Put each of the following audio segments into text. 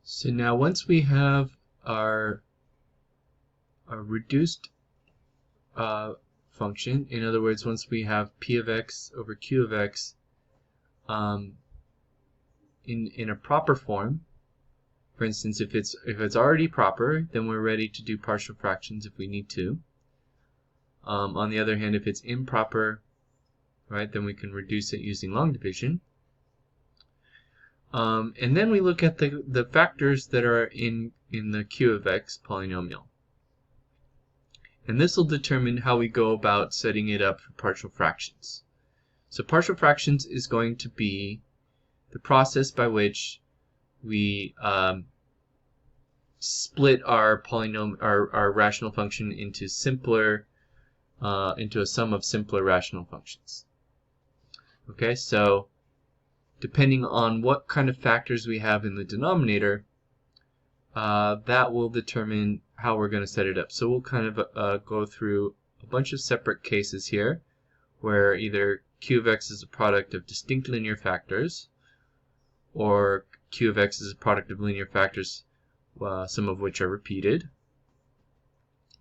So now once we have our reduced function, in other words, once we have p of x over q of x in a proper form, for instance, if it's already proper, then we're ready to do partial fractions if we need to. On the other hand, if it's improper, right, then we can reduce it using long division. And then we look at the factors that are in the q of x polynomial. And this will determine how we go about setting it up for partial fractions. So partial fractions is going to be the process by which we split our our rational function into into a sum of simpler rational functions. Okay, so depending on what kind of factors we have in the denominator, that will determine how we're going to set it up. So we'll kind of go through a bunch of separate cases here where either q of x is a product of distinct linear factors, or q of x is a product of linear factors, some of which are repeated.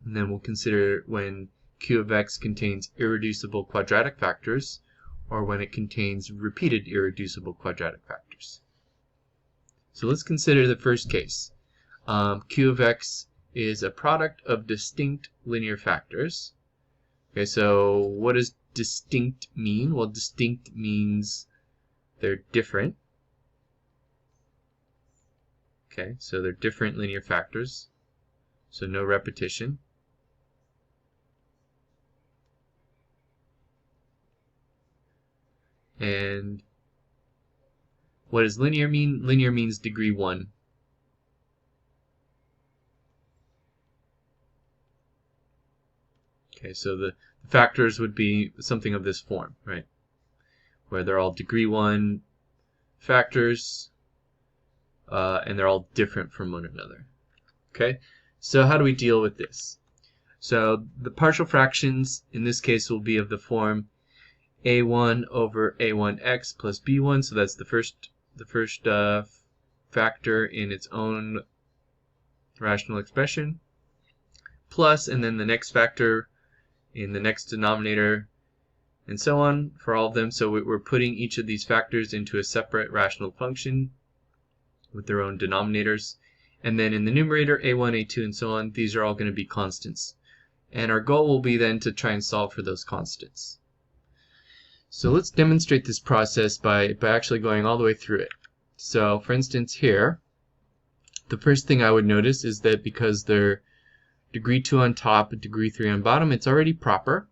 And then we'll consider when q of x contains irreducible quadratic factors, or when it contains repeated irreducible quadratic factors. So let's consider the first case. Q of x is a product of distinct linear factors. Okay, so what does distinct mean? Well, distinct means they're different. Okay, so they're different linear factors, so no repetition. And what does linear mean? Linear means degree 1. Okay, so the factors would be something of this form, right? Where they're all degree 1 factors, and they're all different from one another. Okay, so how do we deal with this? So the partial fractions in this case will be of the form a1 over a1x plus b1. So that's the first factor in its own rational expression, plus, and then the next factor in the next denominator, and so on for all of them. So we're putting each of these factors into a separate rational function with their own denominators. And then in the numerator, a1, a2, and so on, these are all going to be constants. And our goal will be then to try and solve for those constants. So let's demonstrate this process by actually going all the way through it. So for instance here, the first thing I would notice is that because they're degree 2 on top and degree 3 on bottom, it's already proper.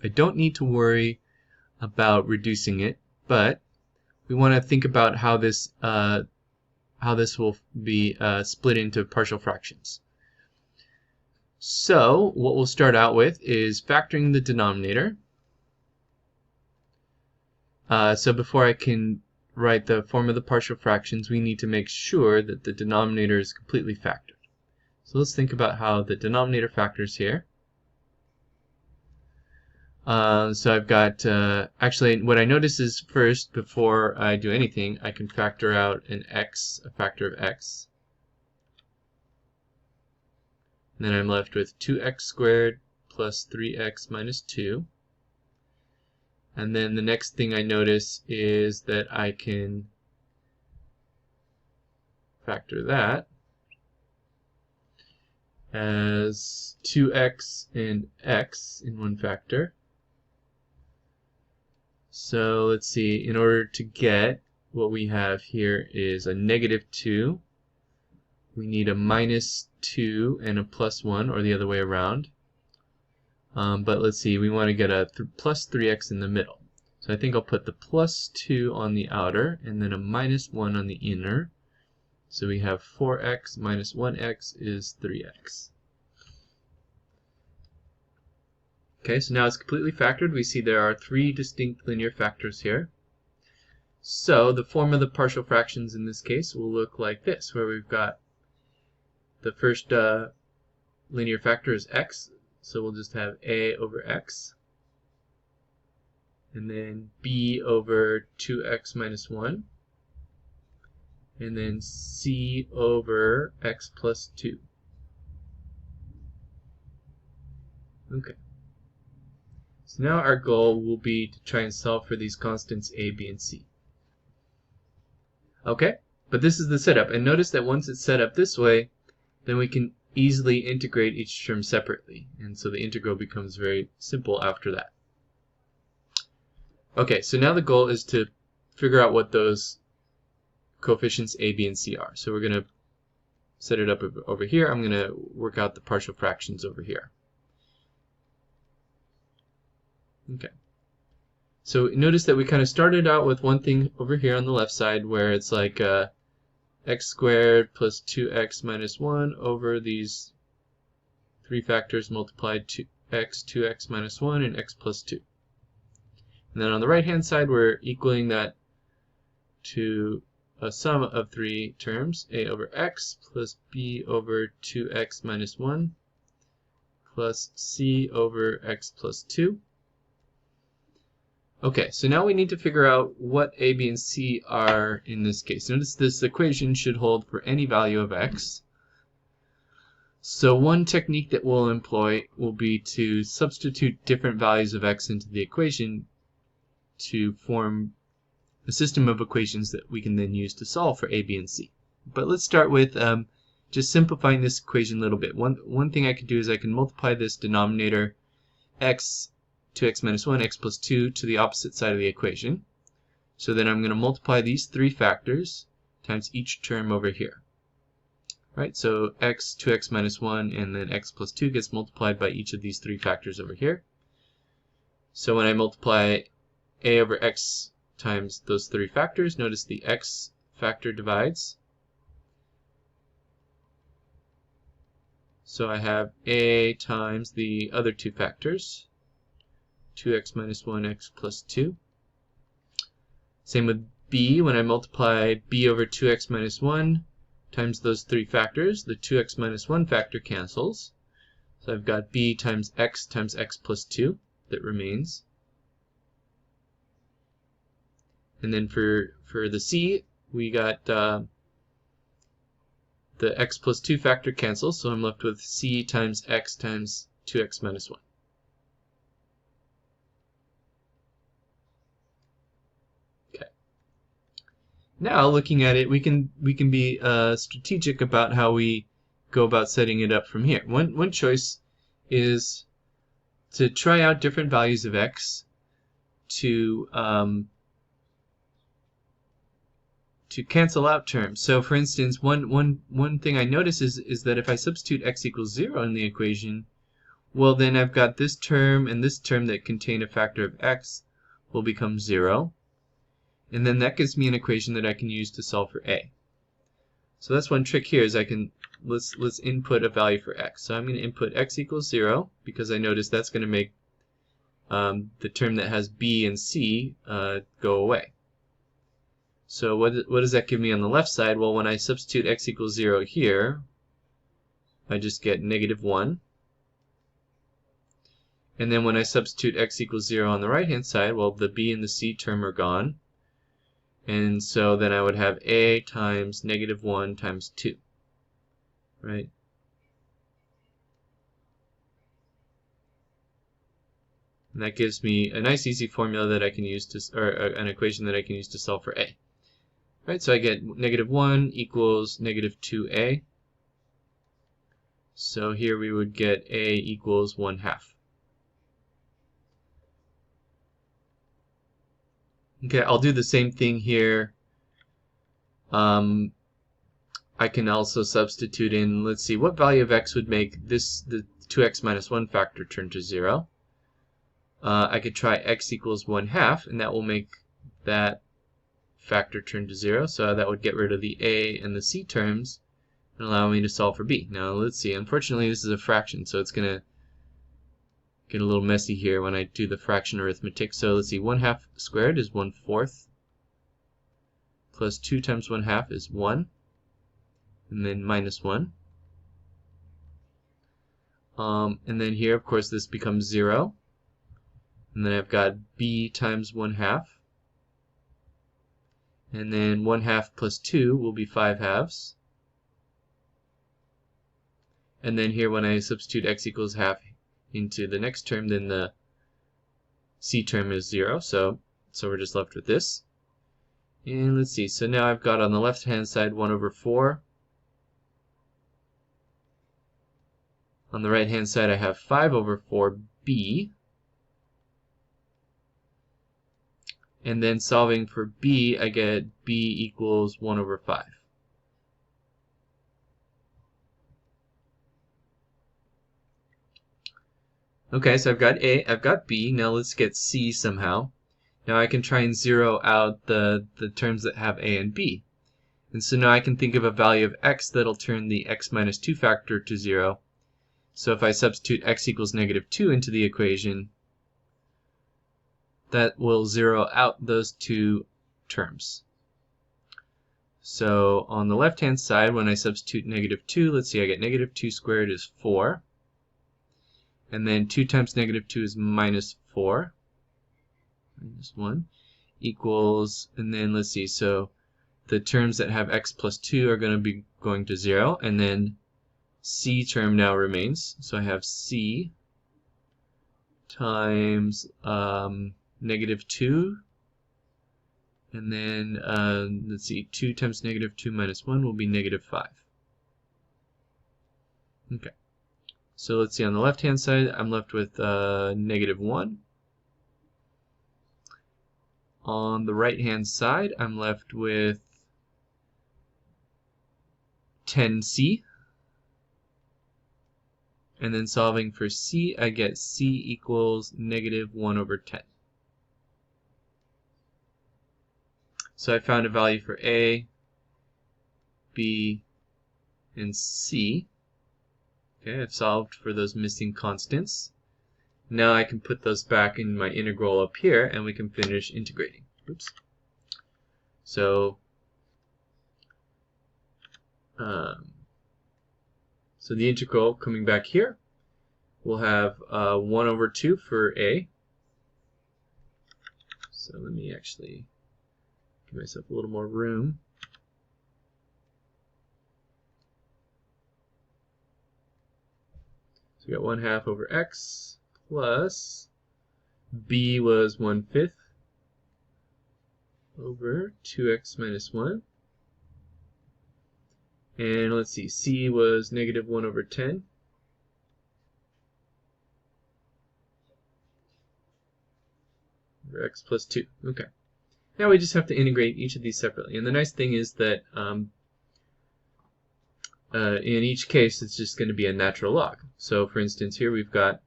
I don't need to worry about reducing it, but we want to think about how this will be split into partial fractions. So what we'll start out with is factoring the denominator. So before I can write the form of the partial fractions, we need to make sure that the denominator is completely factored. So let's think about how the denominator factors here. So I've got, actually what I notice is first, before I do anything, I can factor out an x, a factor of x. And then I'm left with 2x squared plus 3x minus 2. And then the next thing I notice is that I can factor that as 2x and x in one factor. So let's see, in order to get what we have here is a negative 2. We need a minus 2 and a plus 1, or the other way around. But let's see, we want to get a plus 3x in the middle. So I think I'll put the plus 2 on the outer and then a minus 1 on the inner. So we have 4x minus 1x is 3x. Okay, so now it's completely factored. We see there are 3 distinct linear factors here. So the form of the partial fractions in this case will look like this, where we've got the first linear factor is x. So we'll just have a over x, and then b over 2x minus 1, and then c over x plus 2. Okay. So now our goal will be to try and solve for these constants a, b, and c. Okay, but this is the setup. And notice that once it's set up this way, then we can easily integrate each term separately. And so the integral becomes very simple after that. Okay, so now the goal is to figure out what those coefficients a, b, and c are. So we're going to set it up over here. I'm going to work out the partial fractions over here. Okay. So notice that we kind of started out with one thing over here on the left side where it's like x squared plus 2x minus 1 over these three factors multiplied 2x minus 1 and x plus 2. And then on the right hand side we're equaling that to a sum of three terms, a over x plus b over 2x minus 1 plus c over x plus 2. Okay, so now we need to figure out what a, b, and c are in this case. Notice this equation should hold for any value of x. So one technique that we'll employ will be to substitute different values of x into the equation to form a system of equations that we can then use to solve for a, b, and c. But let's start with just simplifying this equation a little bit. One thing I can do is I can multiply this denominator x 2x minus 1, x plus 2 to the opposite side of the equation. So then I'm going to multiply these three factors times each term over here. Right, so x, 2x minus 1, and then x plus 2 gets multiplied by each of these three factors over here. So when I multiply a over x times those three factors, notice the x factor divides. So I have a times the other two factors, 2x minus 1, x plus 2. Same with b. When I multiply b over 2x minus 1 times those three factors, the 2x minus 1 factor cancels. So I've got b times x plus 2 that remains. And then for the c, we got the x plus 2 factor cancels, so I'm left with c times x times 2x minus 1. Now, looking at it, we can be strategic about how we go about setting it up from here. One choice is to try out different values of x to cancel out terms. So, for instance, one thing I notice is that if I substitute x equals 0 in the equation, well, then I've got this term and this term that contain a factor of x will become 0. And then that gives me an equation that I can use to solve for a. So that's one trick here is let's input a value for x. So I'm going to input x equals 0 because I notice that's going to make the term that has b and c go away. So what does that give me on the left side? Well, when I substitute x equals 0 here, I just get negative 1. And then when I substitute x equals 0 on the right hand side, well, the b and the c term are gone. And so then I would have a times negative 1 times 2, right? And that gives me a nice easy formula that I can use to, or an equation that I can use to solve for a. Right, so I get negative 1 equals negative 2a. So here we would get a equals 1/2. Okay, I'll do the same thing here. I can also substitute in, let's see, what value of x would make the 2x minus 1 factor turn to 0. I could try x equals 1/2, and that will make that factor turn to 0. So that would get rid of the a and the c terms and allow me to solve for b. Now let's see, unfortunately this is a fraction, so it's going to get a little messy here when I do the fraction arithmetic. So let's see, 1/2 squared is 1/4 plus 2 times 1/2 is 1, and then minus 1. And then here, of course, this becomes 0. And then I've got b times 1/2. And then 1/2 plus 2 will be 5/2. And then here when I substitute x equals half into the next term, then the c term is 0. So we're just left with this. And let's see, so now I've got on the left hand side 1 over 4. On the right hand side I have 5 over 4b. And then solving for b, I get b equals 1 over 5. Okay, so I've got A, I've got B, now let's get C somehow. Now I can try and zero out the terms that have A and B. And so now I can think of a value of x that'll turn the x minus 2 factor to 0. So if I substitute x equals -2 into the equation, that will zero out those two terms. So on the left hand side, when I substitute -2, let's see, I get -2 squared is 4. And then 2 times -2 is -4. -1 equals, and then let's see, so the terms that have x plus 2 are going to be going to 0, and then c term now remains. So I have c times -2, and then let's see, 2 times -2 minus 1 will be -5. Okay. So let's see, on the left hand side I'm left with -1. On the right hand side I'm left with 10c. And then solving for c, I get c equals -1 over 10. So I found a value for A, B, and C. Okay, I've solved for those missing constants. Now I can put those back in my integral up here, and we can finish integrating. Oops. So the integral coming back here, we'll have 1 over 2 for A. So let me actually give myself a little more room. So we got 1/2 over x plus b was 1/5 over 2x minus 1. And let's see, c was -1 over 10. Over x plus 2. Okay. Now we just have to integrate each of these separately. And the nice thing is that in each case it's just going to be a natural log. So for instance here we've got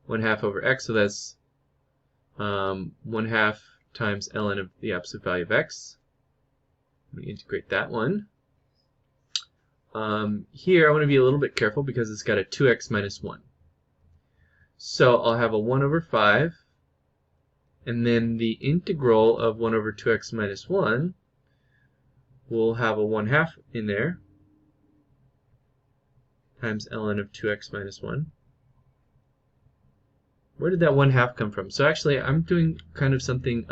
1/2 over x, so that's 1/2 times ln of the absolute value of x. Let me integrate that one. Here I want to be a little bit careful because it's got a 2x minus 1. So I'll have a 1 over 5, and then the integral of 1 over 2x minus 1 will have a 1/2 in there times ln of 2x minus 1. Where did that 1/2 come from? So actually I'm doing kind of something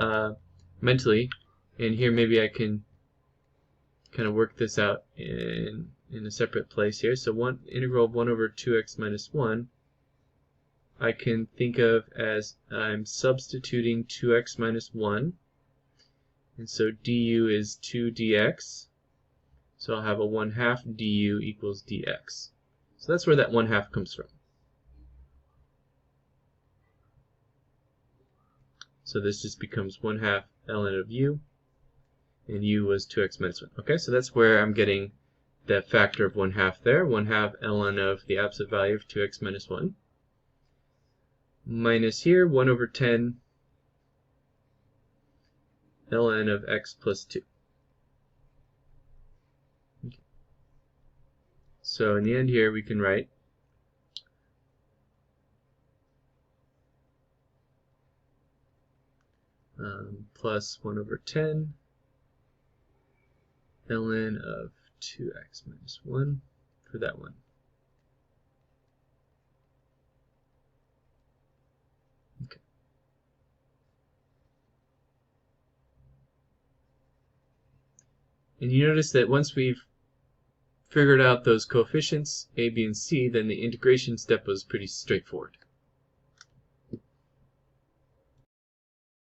mentally, and here maybe I can kind of work this out in a separate place here. So integral of 1 over 2x minus 1 I can think of as I'm substituting 2x minus 1, and so du is 2 dx, so I'll have a 1/2 du equals dx. So that's where that 1/2 comes from. So this just becomes 1/2 ln of u, and u was 2x minus 1. Okay, so that's where I'm getting that factor of 1/2 there, 1/2 ln of the absolute value of 2x minus 1. Minus here, 1 over 10 ln of x plus 2. Okay. So in the end here we can write plus 1 over 10 ln of 2x minus 1 for that one. Okay. And you notice that once we've figured out those coefficients, a, b, and c, then the integration step was pretty straightforward.